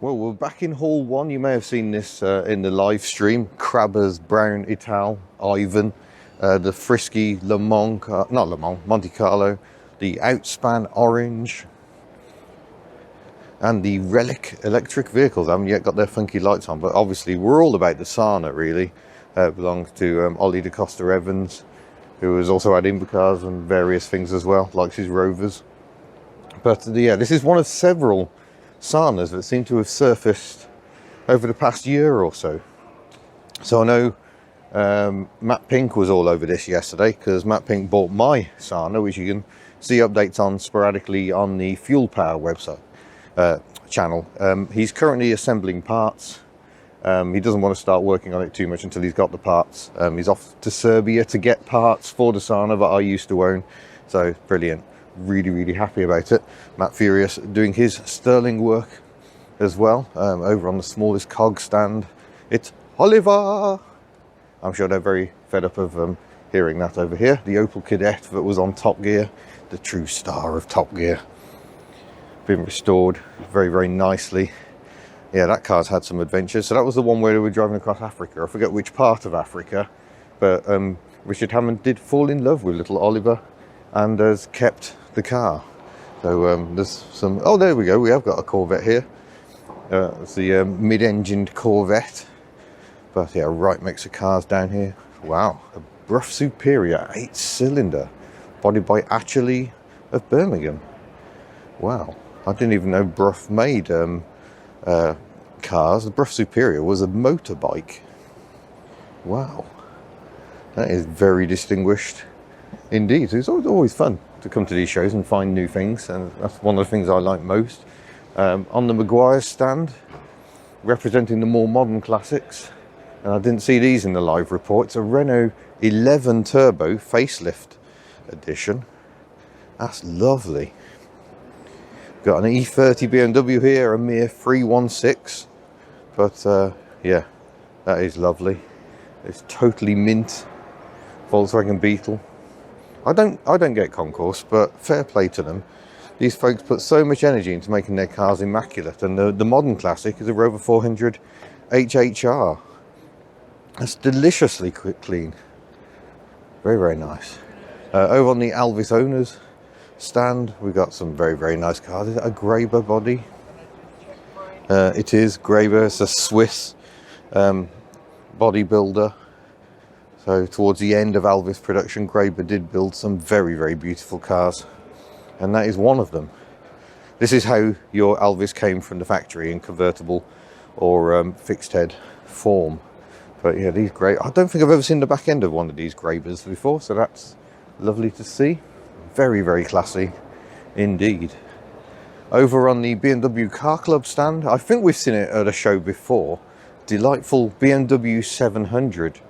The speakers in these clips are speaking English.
Well, we're back in Hall 1. You may have seen this in the live stream. Crabber's Brown Ital, Ivan, the Frisky Le Mans, not Le Mans, Monte Carlo, the Outspan Orange, and the Relic electric vehicles. I haven't yet got their funky lights on, but obviously we're all about the Sana, really. Belongs to Ollie da Costa Evans, who has also had Indycars and various things as well, like his Rovers. But yeah, this is one of several Sanas that seem to have surfaced over the past year or so. So I know Matt Pink was all over this yesterday, because Matt Pink bought my Sana, which you can see updates on sporadically on the Fuel Power website channel. He's currently assembling parts. He doesn't want to start working on it too much until he's got the parts. He's off to Serbia to get parts for the Sana that I used to own. So brilliant. Really happy about it. Matt Furious doing his sterling work as well, over on the smallest cog stand. It's Oliver. I'm sure they're very fed up of hearing that over here. The Opel Kadett that was on Top Gear, the true star of Top Gear, been restored very nicely. Yeah, that car's had some adventures. So that was the one where we were driving across Africa. I forget which part of Africa, but Richard Hammond did fall in love with little Oliver and has kept the car. So there's some, oh, there we go, we have got a Corvette here. It's the mid-engined Corvette. But yeah, right mix of cars down here. Wow, a Brough Superior 8-cylinder, bodied by Atcherley of Birmingham. Wow, I didn't even know Brough made cars. The Brough Superior was a motorbike. Wow, that is very distinguished indeed. It's always fun to come to these shows and find new things, and that's one of the things I like most. On the Maguire stand, representing the more modern classics, and I didn't see these in the live report. It's a Renault 11 Turbo facelift edition. That's lovely. Got an E30 BMW here, a mere 316, but yeah, that is lovely. It's totally mint Volkswagen Beetle. I don't get concourse, but fair play to them. These folks put so much energy into making their cars immaculate, and the modern classic is a Rover 400 HHR. That's deliciously clean. Very nice. Over on the Alvis owners stand, we've got some very nice cars. Is it a Graber body? It is Graber. It's a Swiss bodybuilder. So towards the end of Alvis production, Graber did build some very beautiful cars, and that is one of them. This is how your Alvis came from the factory, in convertible or fixed head form. But yeah, these great. I don't think I've ever seen the back end of one of these Grabers before, so that's lovely to see. Very classy indeed. Over on the BMW Car Club stand, I think we've seen it at a show before. Delightful BMW 700.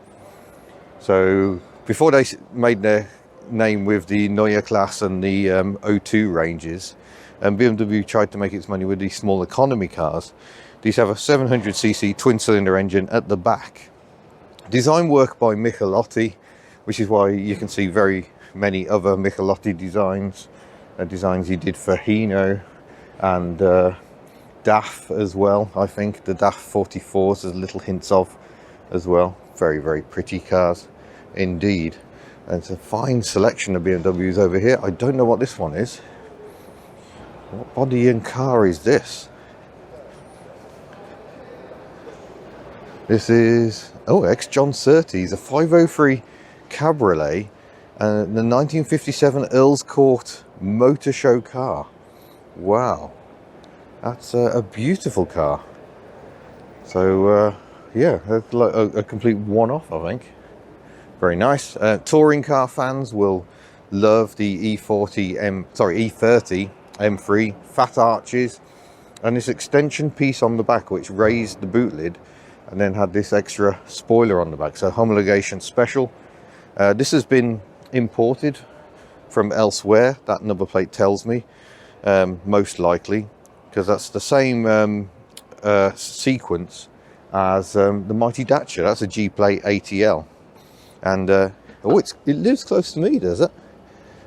So before they made their name with the Neue Class and the O2 ranges, BMW tried to make its money with these small economy cars. These have a 700cc twin-cylinder engine at the back. Design work by Michelotti, which is why you can see very many other Michelotti designs. Designs he did for Hino and DAF as well. I think the DAF 44s, there's little hints of as well. Very pretty cars indeed, and it's a fine selection of BMWs over here. I don't know what this one is. What body and car is this? This is, oh, ex-John Surtees, a 503 Cabriolet, and the 1957 Earl's Court Motor Show car. Wow, that's a beautiful car. So yeah, that's like a complete one-off, I think. Very nice. Touring car fans will love the E30 M3 fat arches, and this extension piece on the back, which raised the boot lid and then had this extra spoiler on the back. So homologation special. This has been imported from elsewhere. That number plate tells me, most likely, because that's the same sequence as the mighty Dacia. That's a G-plate ATL, and oh, it lives close to me, does it?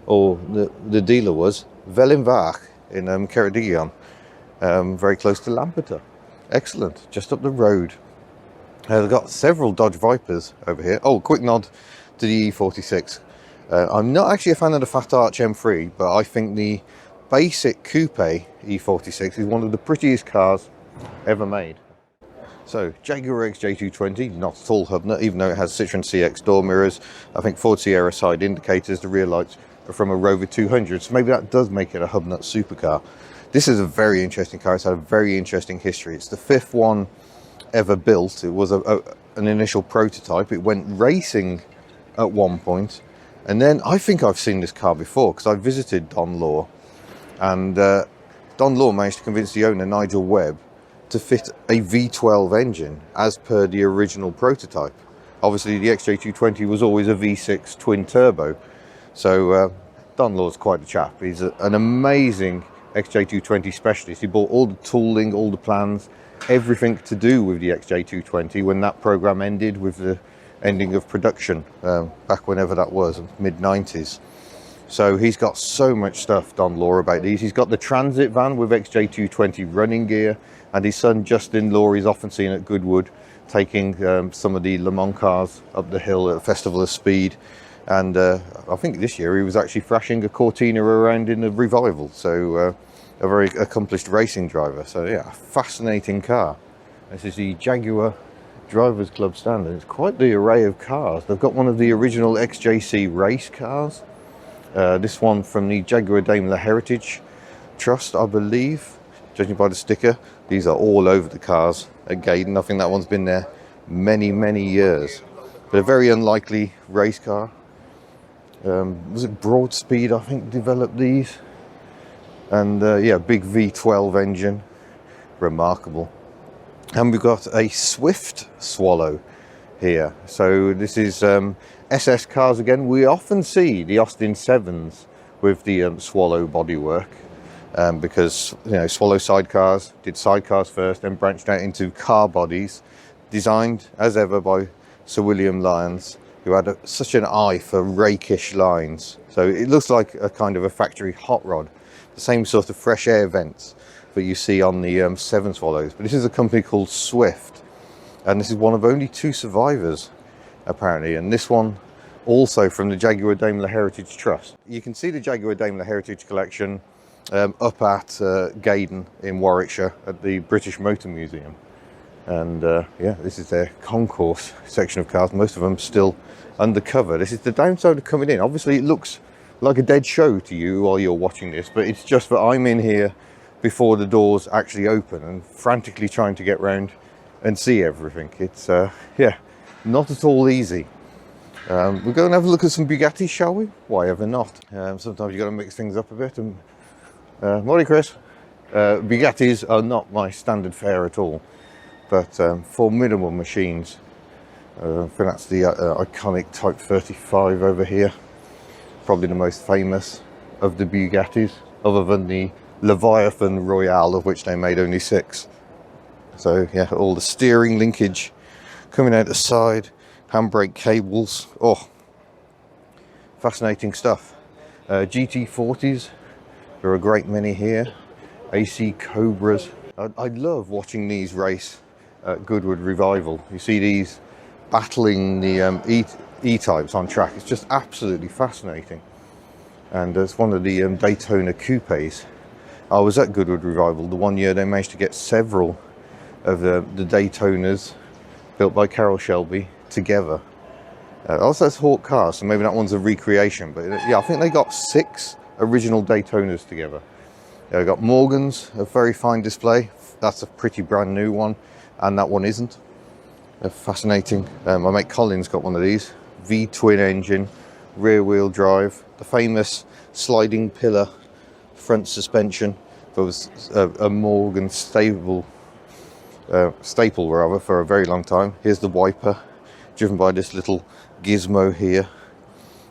Or the dealer was Wellenweg in Ceredigion, very close to Lampeter. Excellent, just up the road. They've got several Dodge Vipers over here. Oh, quick nod to the E46. I'm not actually a fan of the Fat Arch M3, but I think the basic coupe E46 is one of the prettiest cars ever made. So, Jaguar XJ220, not at all Hubnut, even though it has Citroen CX door mirrors. I think Ford Sierra side indicators, the rear lights are from a Rover 200, so maybe that does make it a Hubnut supercar. This is a very interesting car. It's had a very interesting history. It's the 5th one ever built. It was an initial prototype. It went racing at one point, and then I think I've seen this car before because I visited Don Law, and Don Law managed to convince the owner, Nigel Webb, to fit a V12 engine as per the original prototype. Obviously the XJ220 was always a V6 twin turbo, so Don Law's quite a chap. He's an amazing XJ220 specialist. He bought all the tooling, all the plans, everything to do with the XJ220 when that program ended with the ending of production back whenever that was, mid-90s. So he's got so much stuff, Don Law, about these. He's got the transit van with XJ220 running gear, and his son Justin Law is often seen at Goodwood taking some of the Le Mans cars up the hill at Festival of Speed. And I think this year he was actually thrashing a Cortina around in the revival. So a very accomplished racing driver. So yeah, a fascinating car. This is the Jaguar Drivers Club standard. It's quite the array of cars. They've got one of the original XJC race cars. This one from the Jaguar Daimler Heritage Trust, I believe, judging by the sticker. These are all over the cars at Gaydon. I think that one's been there many years. But a very unlikely race car. Was it Broadspeed, I think, developed these? And yeah, big V12 engine. Remarkable. And we've got a Swift Swallow here. So this is SS cars again. We often see the Austin 7s with the Swallow bodywork. Because, you know, Swallow sidecars did sidecars first, then branched out into car bodies, designed as ever by Sir William Lyons, who had such an eye for rakish lines. So it looks like a kind of a factory hot rod, the same sort of fresh air vents that you see on the 7 Swallows. But this is a company called Swift, and this is one of only 2 survivors apparently, and this one also from the Jaguar Daimler Heritage Trust. You can see the Jaguar Daimler Heritage Collection up at Gaydon in Warwickshire at the British Motor Museum. And yeah, this is their concourse section of cars, most of them still undercover. This is the downside of coming in. Obviously it looks like a dead show to you while you're watching this, but it's just that I'm in here before the doors actually open and frantically trying to get round and see everything. It's yeah, not at all easy. We'll go and have a look at some Bugattis, shall we? Why ever not? Sometimes you've got to mix things up a bit. And morning, Chris. Bugattis are not my standard fare at all, but formidable machines. I think that's the iconic Type 35 over here. Probably the most famous of the Bugattis, other than the Leviathan Royale, of which they made only 6. So yeah, all the steering linkage coming out the side, handbrake cables. Oh, fascinating stuff. GT40s, there are a great many here. AC Cobras. I love watching these race at Goodwood Revival. You see these battling the E-types on track. It's just absolutely fascinating. And it's one of the Daytona coupes. I was at Goodwood Revival the one year they managed to get several of the Daytonas built by Carroll Shelby together. Also it's Hawk cars, so maybe that one's a recreation, but yeah, I think they got 6 original Daytonas together. They've got Morgan's, a very fine display. That's a pretty brand new one, and that one isn't. They're fascinating. My mate Colin's got one of these. V-twin engine, rear wheel drive, the famous sliding pillar front suspension. There was a Morgan staple rather for a very long time. Here's the wiper, driven by this little gizmo here.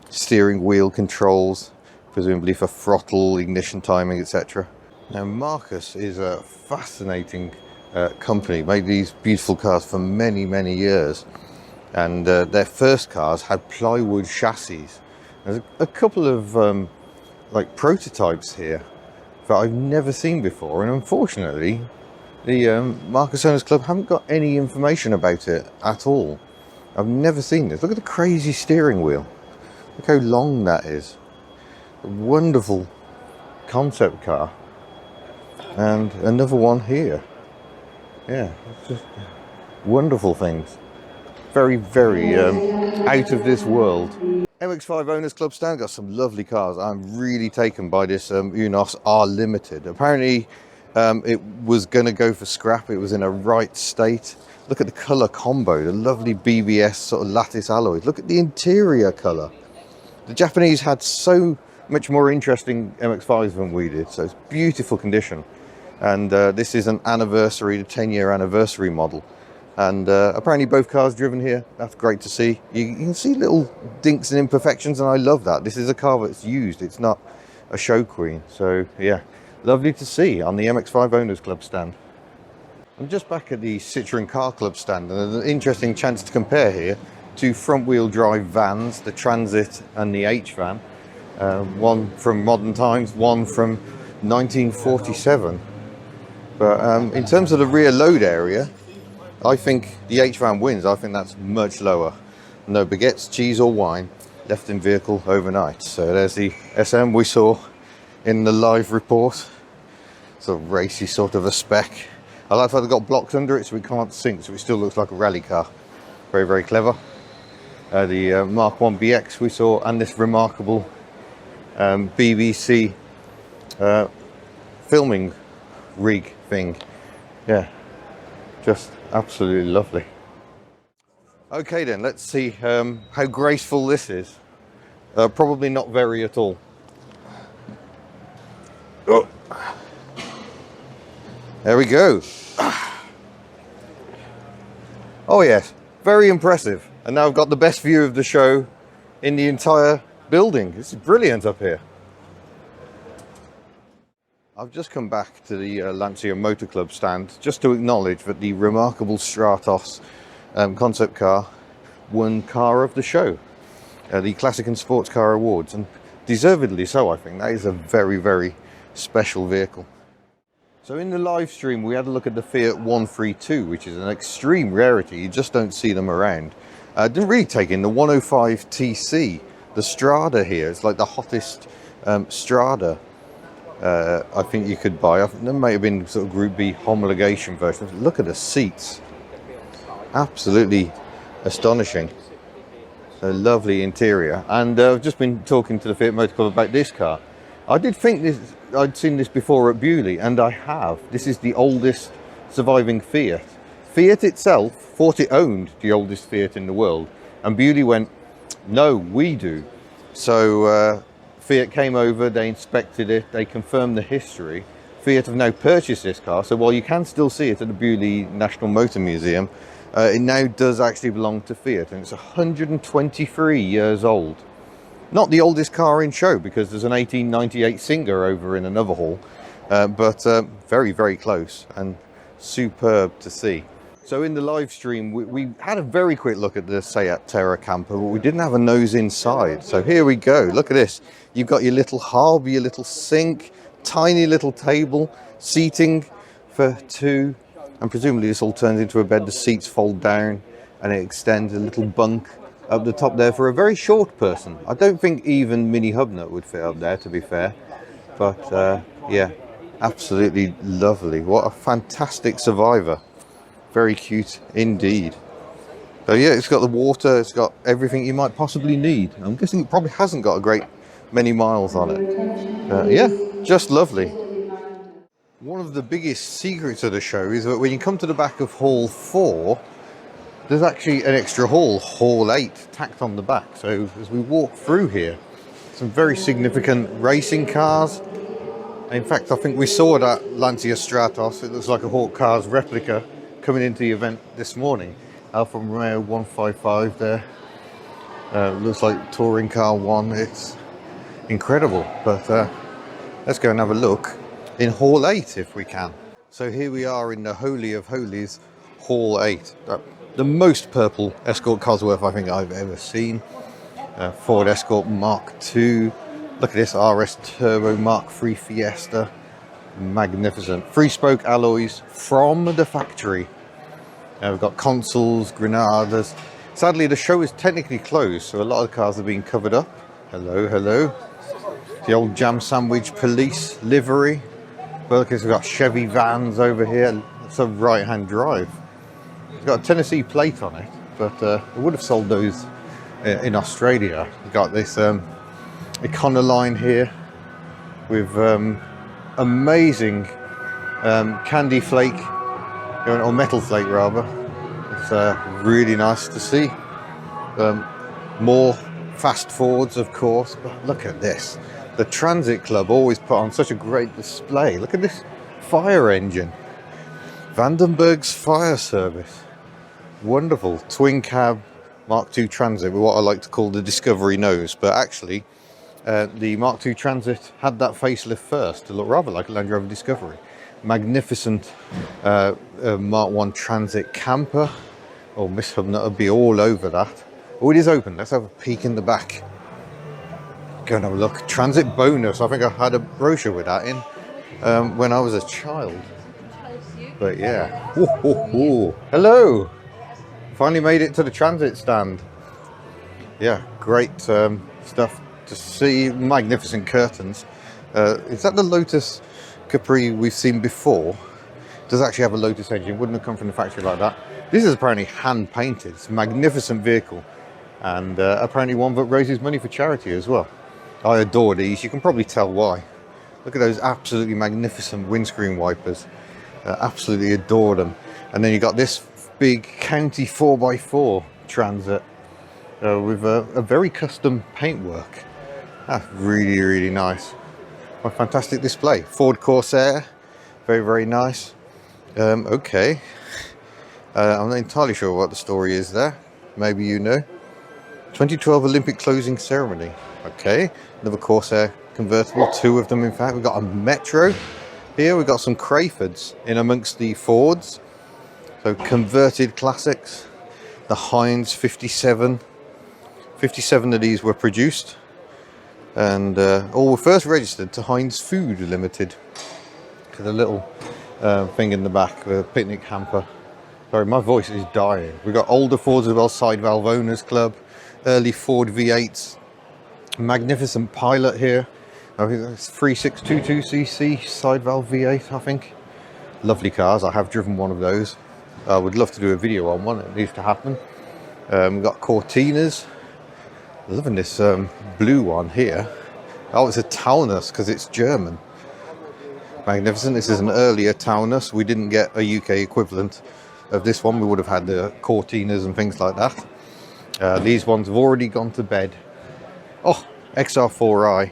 Steering wheel controls, presumably for throttle, ignition timing, etc. Now Marcus is a fascinating company, made these beautiful cars for many years, and their first cars had plywood chassis. There's a couple of like prototypes here that I've never seen before, and unfortunately The Marcus Owners Club haven't got any information about it at all. I've never seen this. Look at the crazy steering wheel. Look how long that is. A wonderful concept car. And another one here. Yeah, it's just wonderful things. Very, very out of this world. MX-5 Owners Club stand got some lovely cars. I'm really taken by this Unos R Limited. Apparently it was going to go for scrap. It was in a right state. Look at the colour combo, the lovely BBS sort of lattice alloys. Look at the interior colour. The Japanese had so much more interesting MX-5s than we did, so it's beautiful condition. And this is an anniversary, the 10-year anniversary model. And apparently both cars driven here. That's great to see. You can see little dinks and imperfections, and I love that. This is a car that's used. It's not a show queen. So yeah, lovely to see on the MX-5 Owners Club stand. I'm just back at the Citroën Car Club stand, and there's an interesting chance to compare here two front-wheel drive vans, the Transit and the H-Van. One from modern times, one from 1947. But in terms of the rear load area, I think the H-Van wins. I think that's much lower. No baguettes, cheese or wine left in vehicle overnight. So there's the SM we saw in the live report. Sort of racy sort of a spec. I like how they've got blocks under it so we can't sink, so it still looks like a rally car. Very, very clever. The Mark 1 BX we saw, and this remarkable BBC filming rig thing. Yeah, just absolutely lovely. Okay then, let's see how graceful this is. Probably not very at all. Oh. There we go. Oh yes, very impressive. And now I've got the best view of the show in the entire building. This is brilliant up here. I've just come back to the Lancia Motor Club stand just to acknowledge that the remarkable Stratos concept car won car of the show, the Classic and Sports Car Awards, and deservedly so. I think that is a very, very special vehicle. So in the live stream we had a look at the Fiat 132, which is an extreme rarity. You just don't see them around. Didn't really take in the 105 TC, the Strada here. It's like the hottest Strada I think you could buy. There may have been sort of Group B homologation versions. Look at the seats. Absolutely astonishing. A lovely interior. And I've just been talking to the Fiat Motor Club about this car. I did think this, I'd seen this before at Bewley, and I have. This is the oldest surviving Fiat. Fiat itself thought it owned the oldest Fiat in the world, and Bewley went, no, we do. So Fiat came over, they inspected it, they confirmed the history. Fiat have now purchased this car, so while you can still see it at the Bewley National Motor Museum, it now does actually belong to Fiat, and it's 123 years old. Not the oldest car in show, because there's an 1898 Singer over in another hall, but very, very close and superb to see. So in the live stream, we had a very quick look at the Seat Terra camper, but we didn't have a nose inside. So here we go. Look at this. You've got your little hob, your little sink, tiny little table, seating for two, and presumably this all turns into a bed. The seats fold down and it extends a little bunk up the top there for a very short person. I don't think even Mini Hubnut would fit up there, to be fair. But yeah, absolutely lovely. What a fantastic Survivor. Very cute indeed. So yeah, it's got the water, it's got everything you might possibly need. I'm guessing it probably hasn't got a great many miles on it. Yeah, just lovely. One of the biggest secrets of the show is that when you come to the back of Hall 4, there's actually an extra hall, Hall 8, tacked on the back. So as we walk through here, some very significant racing cars. In fact, I think we saw that Lancia Stratos. It looks like a Hawk Cars replica coming into the event this morning. Alfa Romeo 155 there. Looks like Touring Car 1. It's incredible. But let's go and have a look in Hall 8 if we can. So here we are in the Holy of Holies, Hall 8. The most purple Escort Cosworth I think I've ever seen. Ford Escort Mark II. Look at this RS Turbo Mark III Fiesta. Magnificent. 3-spoke alloys from the factory. We've got consoles, Granadas. Sadly, the show is technically closed, so a lot of the cars are being covered up. Hello, hello. The old jam sandwich police livery. Well, because we've got Chevy vans over here. It's a right-hand drive. It's got a Tennessee plate on it, but it would have sold those in Australia. We've got this Econoline here with amazing candy flake, or metal flake rather. It's really nice to see. More fast forwards, of course, but look at this. The Transit Club always put on such a great display. Look at this fire engine. Vandenberg's Fire Service. Wonderful. Twin cab Mark II Transit with what I like to call the Discovery nose, but actually the Mark II Transit had that facelift first to look rather like a Land Rover Discovery. Magnificent Mark I Transit camper. Oh, Miss Hubnut would be all over that. Oh, it is open. Let's have a peek in the back. Go and have a look. Transit bonus. I think I had a brochure with that in when I was a child. But yeah. Ooh, ooh, ooh. Hello. Finally made it to the transit stand. Yeah, great stuff to see. Magnificent curtains. Is that the Lotus Capri we've seen before? Does actually have a Lotus engine. Wouldn't have come from the factory like that. This is apparently hand painted. It's a magnificent vehicle, and apparently one that raises money for charity as well. I adore these. You can probably tell why. Look at those absolutely magnificent windscreen wipers. Absolutely adore them. And then you got this big county 4x4 Transit with a very custom paintwork. That's really, really nice. A fantastic display. Ford Corsair, very, very nice. Okay. I'm not entirely sure what the story is there. Maybe you know. 2012 Olympic closing ceremony. Okay, another Corsair convertible, 2 of them in fact. We've got a Metro here, we've got some Crayfords in amongst the Fords. So converted classics. The Heinz 57. 57 of these were produced. And all were first registered to Heinz Food Limited. Got a little thing in the back, a picnic hamper. Sorry, my voice is dying. We've got older Fords as well, Side Valve Owners Club, early Ford V8s. Magnificent Pilot here. I think it's 3622cc side valve V8, I think. Lovely cars. I have driven one of those. I would love to do a video on one. It needs to happen. We've got Cortinas. Loving this blue one here. Oh, it's a Taunus because it's German. Magnificent. This is an earlier Taunus. We didn't get a UK equivalent of this one. We would have had the Cortinas and things like that. These ones have already gone to bed. Oh, XR4i,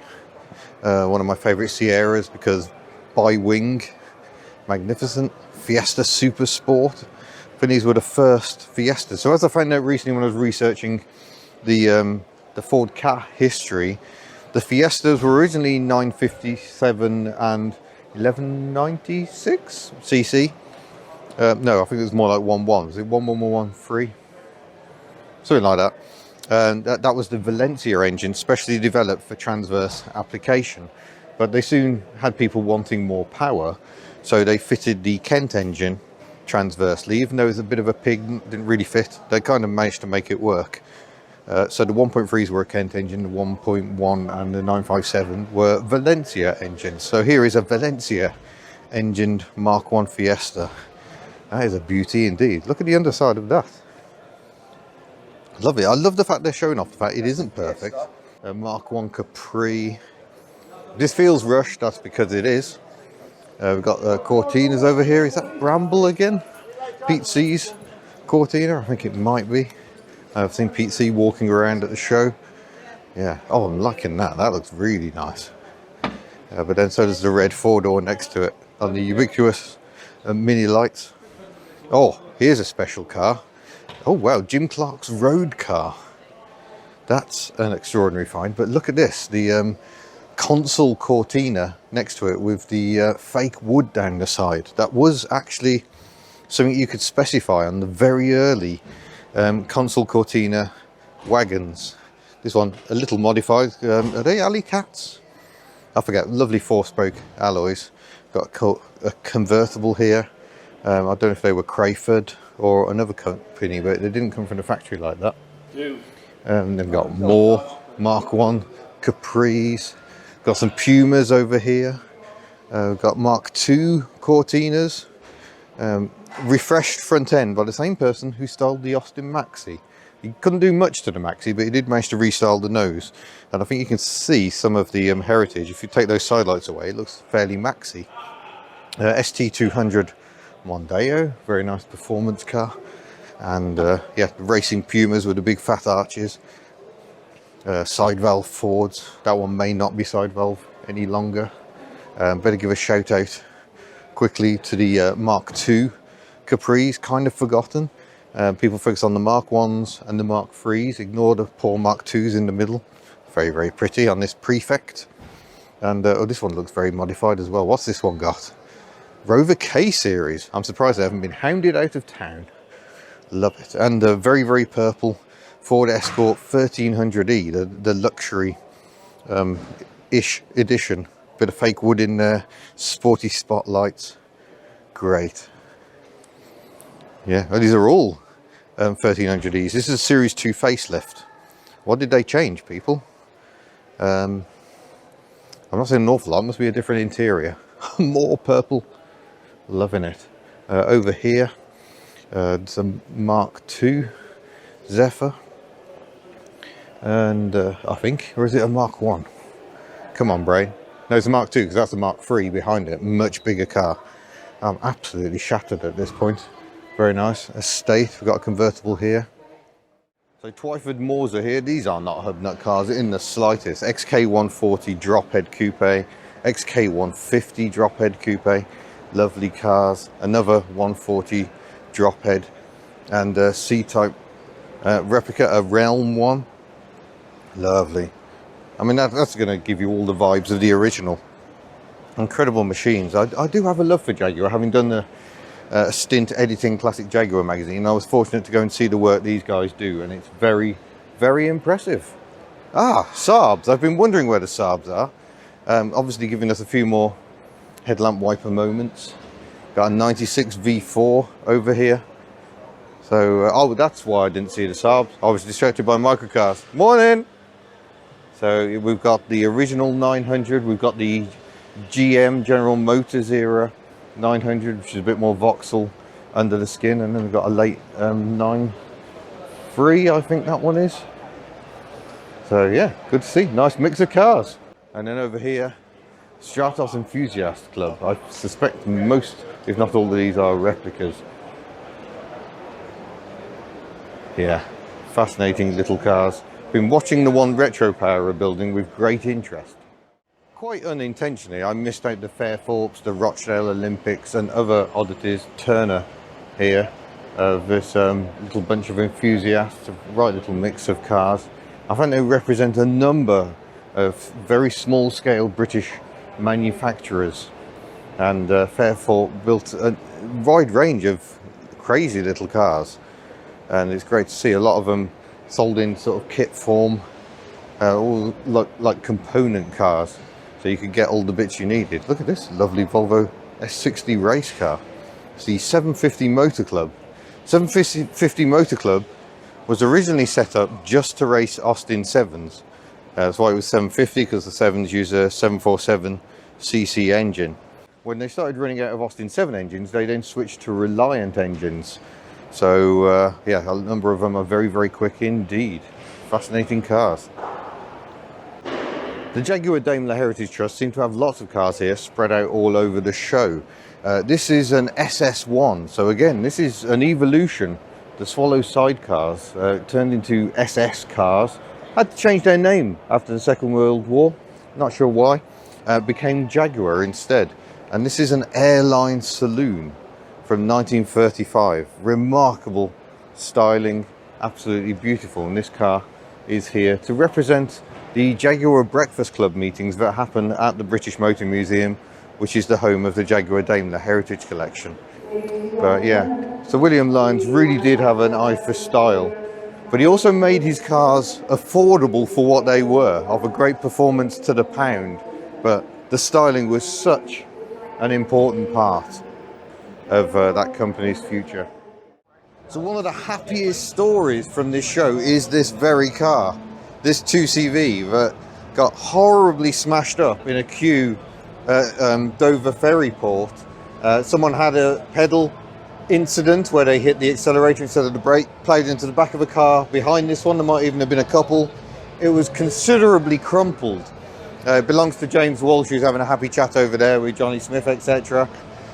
one of my favourite Sierras because bi-wing, magnificent. Fiesta Super Sport. I think these were the first Fiestas. So as I found out recently when I was researching the Ford car history, the Fiestas were originally 957 and 1196 cc. No, I think it was more like 11. Was it 11113? Something like that. And that was the Valencia engine, specially developed for transverse application. But they soon had people wanting more power, so they fitted the Kent engine transversely. Even though it was a bit of a pig, didn't really fit, they kind of managed to make it work. So the 1.3s were a Kent engine, the 1.1 and the 957 were Valencia engines. So here is a Valencia engined Mark I Fiesta. That is a beauty indeed. Look at the underside of that. Lovely. I love the fact they're showing off the fact it isn't perfect. A Mark I Capri. This feels rushed, that's because it is. We've got Cortinas over here. Is that Bramble again? Pete C's Cortina? I think it might be. I've seen Pete C walking around at the show. Yeah. Oh, I'm liking that. That looks really nice. But then so does the red 4-door next to it on the ubiquitous mini lights. Oh, here's a special car. Oh wow, Jim Clark's road car. That's an extraordinary find. But look at this, the console Cortina next to it with the fake wood down the side. That was actually something you could specify on the very early console Cortina wagons. This one a little modified. Are they alley cats? I forget. Lovely 4-spoke alloys. Got a convertible here. I don't know if they were Crayford or another company, but they didn't come from the factory like that. They've got more Mark 1 Capris. Got some Pumas over here. We've got Mark 2 Cortinas. Refreshed front end by the same person who styled the Austin Maxi. He couldn't do much to the Maxi, but he did manage to restyle the nose. And I think you can see some of the heritage. If you take those side lights away, it looks fairly Maxi. ST200 Mondeo, very nice performance car. And yeah, the racing Pumas with the big fat arches. Side valve Fords. That one may not be side valve any longer. Better give a shout out quickly to the Mark II Capris, kind of forgotten. People focus on the Mark 1s and the Mark 3s, ignore the poor Mark 2s in the middle. Very, very pretty on this Prefect. And oh, this one looks very modified as well. What's this one got? Rover K series. I'm surprised they haven't been hounded out of town. Love it. And the very, very purple Ford Escort 1300E, the luxury ish edition. Bit of fake wood in there, sporty spotlights. Great. Yeah, well, these are all 1300Es. This is a Series 2 facelift. What did they change, people? I'm not saying an awful lot, must be a different interior. More purple. Loving it. Over here, some Mark II Zephyr. And I think, or is it a Mark 1? Come on, brain. No, it's a Mark II because that's a Mark III behind it. Much bigger car. I'm absolutely shattered at this point. Very nice. Estate. We've got a convertible here. So Twyford Moors are here. These are not Hubnut cars in the slightest. XK140 drop head coupe. XK150 drop head coupe. Lovely cars. Another 140 drop head. And a C-type replica, a Realm one. Lovely. I mean, that's going to give you all the vibes of the original. Incredible machines. I do have a love for Jaguar, having done a stint editing Classic Jaguar magazine. I was fortunate to go and see the work these guys do, and it's very, very impressive. Ah, Saabs. I've been wondering where the Saabs are. Obviously giving us a few more headlamp wiper moments. Got a 96 V4 over here. So, oh, that's why I didn't see the Saabs. I was distracted by microcars. Morning! So we've got the original 900, we've got the GM General Motors era 900, which is a bit more voxel under the skin, and then we've got a late 9.3, I think that one is. So yeah, good to see. Nice mix of cars. And then over here, Stratos Enthusiast Club. I suspect most, if not all of these, are replicas. Yeah, fascinating little cars. Been watching the one Retro Power are building with great interest. Quite unintentionally, I missed out the Fairthorpes, the Rochdale Olympics and other oddities. Terra here, this little bunch of enthusiasts, a right little mix of cars. I think they represent a number of very small scale British manufacturers, and Fairthorpe built a wide range of crazy little cars, and it's great to see a lot of them sold in sort of kit form, all like component cars, so you could get all the bits you needed. Look at this lovely Volvo S60 race car. It's the 750 Motor Club. 750 Motor Club was originally set up just to race Austin 7s. That's why it was 750, because the 7s use a 747cc engine. When they started running out of Austin 7 engines, they then switched to Reliant engines. So yeah, a number of them are very, very quick indeed. Fascinating cars. The Jaguar Daimler Heritage Trust seem to have lots of cars here spread out all over the show. This is an SS1, so again, this is an evolution. The Swallow sidecars turned into SS cars. Had to change their name after the Second World War, not sure why. Became Jaguar instead. And this is an airline saloon from 1935. Remarkable styling, absolutely beautiful. And this car is here to represent the Jaguar Breakfast Club meetings that happen at the British Motor Museum, which is the home of the Jaguar Daimler Heritage Collection. But yeah, so William Lyons really did have an eye for style, but he also made his cars affordable for what they were, of a great performance to the pound. But the styling was such an important part of that company's future. So one of the happiest stories from this show is this very car, this 2CV that got horribly smashed up in a queue at Dover Ferry Port. Someone had a pedal incident where they hit the accelerator instead of the brake, played into the back of a car behind this one. There might even have been a couple. It was considerably crumpled. It belongs to James Walsh, who's having a happy chat over there with Johnny Smith, etc.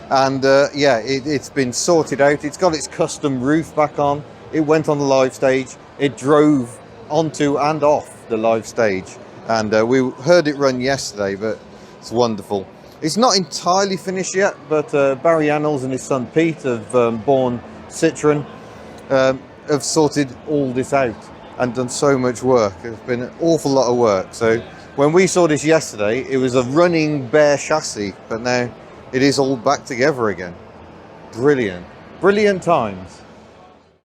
And yeah, it's been sorted out. It's got its custom roof back on. It went on the live stage. It drove onto and off the live stage. And we heard it run yesterday, but it's wonderful. It's not entirely finished yet, but Barry Annals and his son Pete of Born Citroen have sorted all this out and done so much work. It's been an awful lot of work. So when we saw this yesterday, it was a running bare chassis, but now it is all back together again. Brilliant, brilliant times.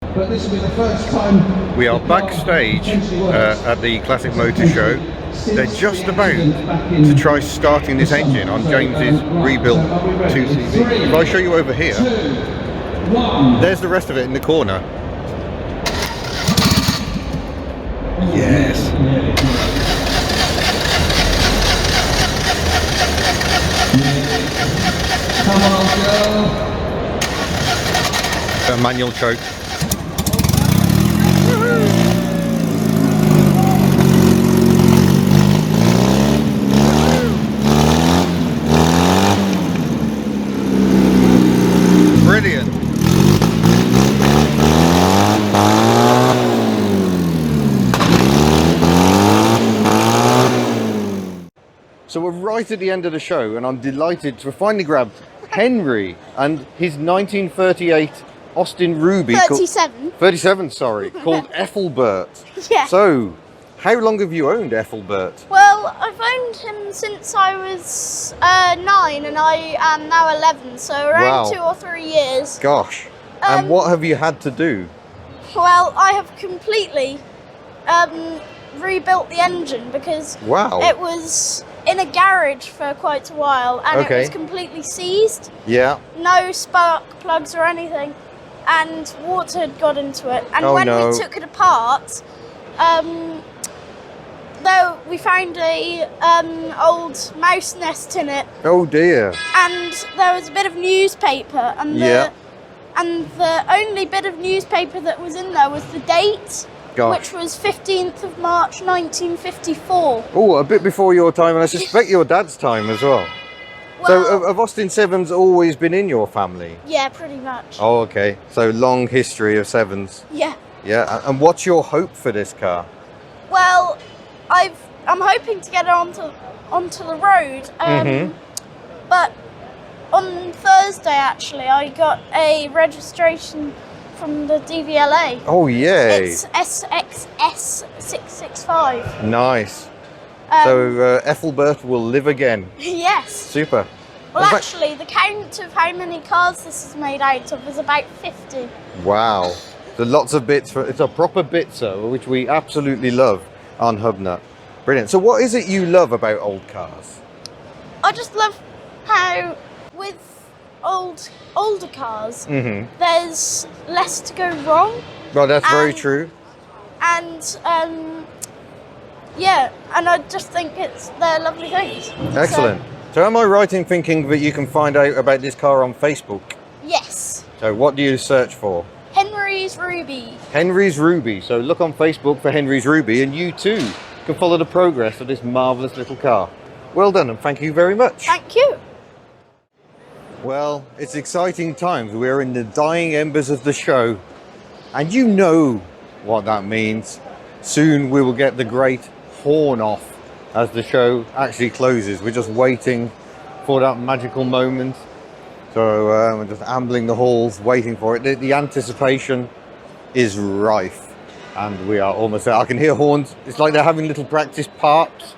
But this will be the first time we are backstage at the Classic Motor Show. They're just about to try starting this engine on James's rebuilt 2CV. If I show you over here, there's the rest of it in the corner. Yes. Come on, girl. A manual choke. Brilliant. So we're right at the end of the show, and I'm delighted to have finally grabbed Henry and his 1938 Austin Ruby. 37. 37, sorry, called Ethelbert. Yeah. So, how long have you owned Ethelbert? Well, I've owned him since I was 9 and I am now 11, so around Wow. 2 or 3 years. Gosh. And what have you had to do? Well, I have completely rebuilt the engine because Wow. it was in a garage for quite a while and Okay. it was completely seized. Yeah. No spark plugs or anything, and water had got into it. And Oh, when no. we took it apart, though we found a old mouse nest in it, Oh dear. and there was a bit of newspaper, and Yeah. the only bit of newspaper that was in there was the date, Gosh. which was 15th of March 1954. Oh, a bit before your time, and I suspect your dad's time as well. Well, So have Austin Sevens always been in your family? yeah, pretty much. Oh, okay. So long history of Sevens. Yeah. Yeah. And what's your hope for this car? Well, I'm hoping to get it onto the road. But on Thursday, actually, I got a registration from the DVLA. Oh, yay. It's SXS665. Nice. So Ethelbert will live again. Yes. Super. Well, In fact- actually, the count of how many cars this is made out of is about 50. Wow. So lots of bits. It's a proper bitzer, which we absolutely love on Hubnut. Brilliant. So what is it you love about old cars? I just love how with older cars, there's less to go wrong. Well, that's very And- true. And yeah, and I just think they're lovely things. Excellent. So am I right in thinking that you can find out about this car on Facebook? So, yes, So what do you search for? Henry's Ruby. Henry's Ruby. So look on Facebook for Henry's Ruby, and you too can follow the progress of this marvellous little car. Well done, and thank you very much. Thank you. Well, it's exciting times. We're in the dying embers of the show, and you know what that means. Soon we will get the great horn off as the show actually closes. We're just waiting for that magical moment. So we're just ambling the halls, waiting for it. The anticipation is rife, and we are almost there. I can hear horns. It's like they're having little practice parts.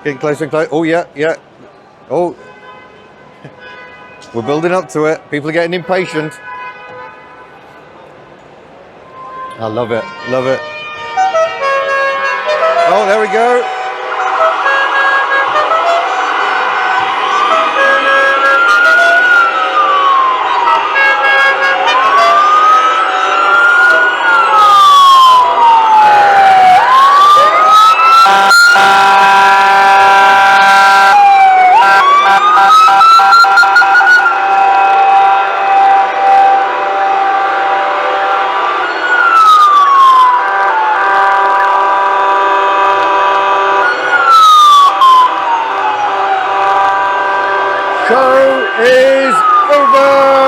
Getting closer and closer. Oh, yeah, yeah. Oh. We're building up to it. People are getting impatient. I love it. Love it. Oh, there we go. is over.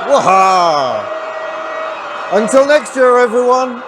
Waha! Until next year, everyone.